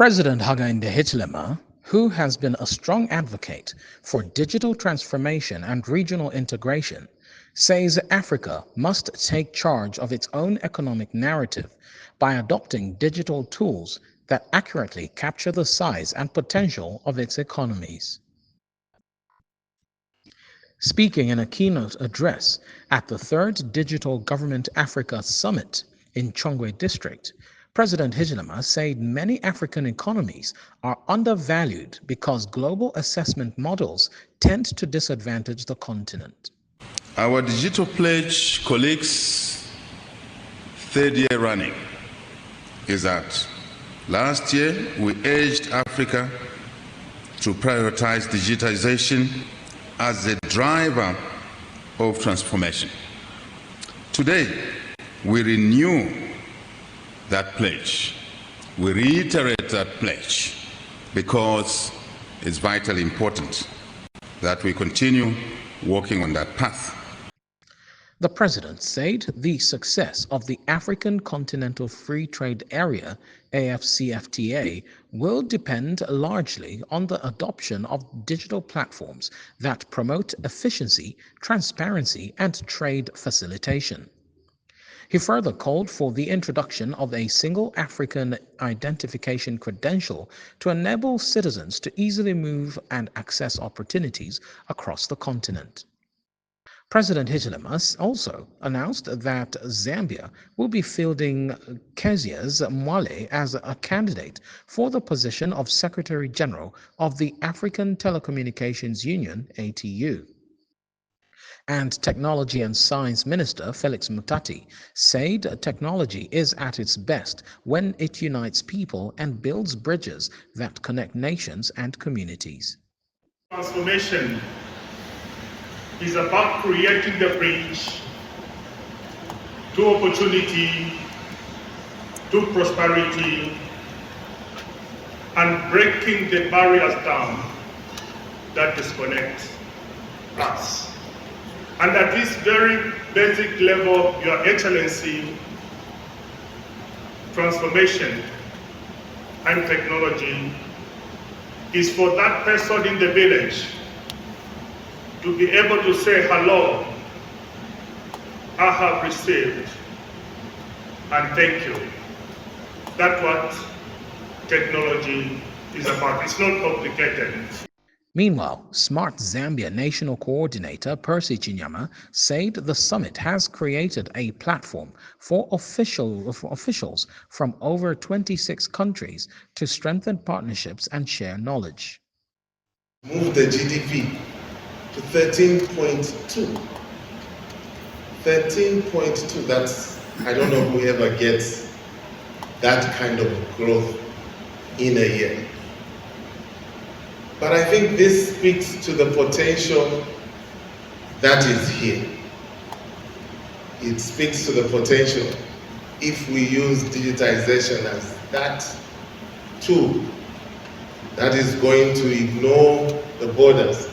President Hakainde Hichilema, who has been a strong advocate for digital transformation and regional integration, says Africa must take charge of its own economic narrative by adopting digital tools that accurately capture the size and potential of its economies. Speaking in a keynote address at the third Digital Government Africa Summit in Chongwe district, President Hichilema said many African economies are undervalued because global assessment models tend to disadvantage the continent. Our digital pledge, colleagues, third year running, is that last year we urged Africa to prioritize digitization as the driver of transformation. Today, we renew that pledge. We reiterate that pledge because it's vitally important that we continue working on that path. The president said the success of the African Continental Free Trade Area, AfCFTA, will depend largely on the adoption of digital platforms that promote efficiency, transparency, and trade facilitation. He further called for the introduction of a single African identification credential to enable citizens to easily move and access opportunities across the continent. President Hichilema also announced that Zambia will be fielding Cassius Mwale as a candidate for the position of Secretary General of the African Telecommunications Union, ATU. And Technology and Science Minister Felix Mutati said technology is at its best when it unites people and builds bridges that connect nations and communities. Transformation is about creating the bridge to opportunity, to prosperity, and breaking the barriers down that disconnect us. And at this very basic level, Your Excellency, transformation and technology is for that person in the village to be able to say, hello, I have received, and thank you. That's what technology is about. It's not complicated. Meanwhile, Smart Zambia National Coordinator Percy Chinyama said the summit has created a platform for officials from over 26 countries to strengthen partnerships and share knowledge. Move the GDP to 13.2. 13.2, that's, I don't know whoever gets that kind of growth in a year. But I think this speaks to the potential that is here. It speaks to the potential if we use digitization as that tool that is going to ignore the borders.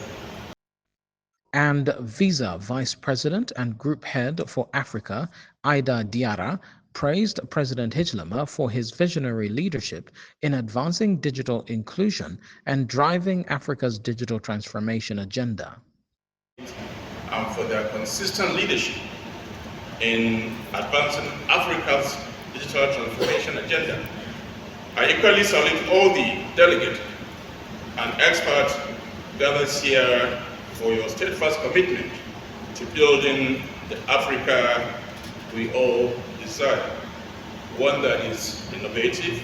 And Visa Vice President and Group Head for Africa, Ida Diarra, praised President Hichilema for his visionary leadership in advancing digital inclusion and driving Africa's digital transformation agenda. And for their consistent leadership in advancing Africa's digital transformation agenda. I equally salute all the delegates and experts gathered here for your steadfast commitment to building the Africa we all desire, one that is innovative,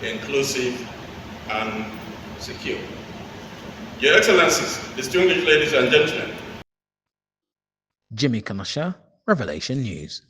inclusive, and secure. Your Excellencies, distinguished ladies and gentlemen. Jimmy Kanasha, Revelation News.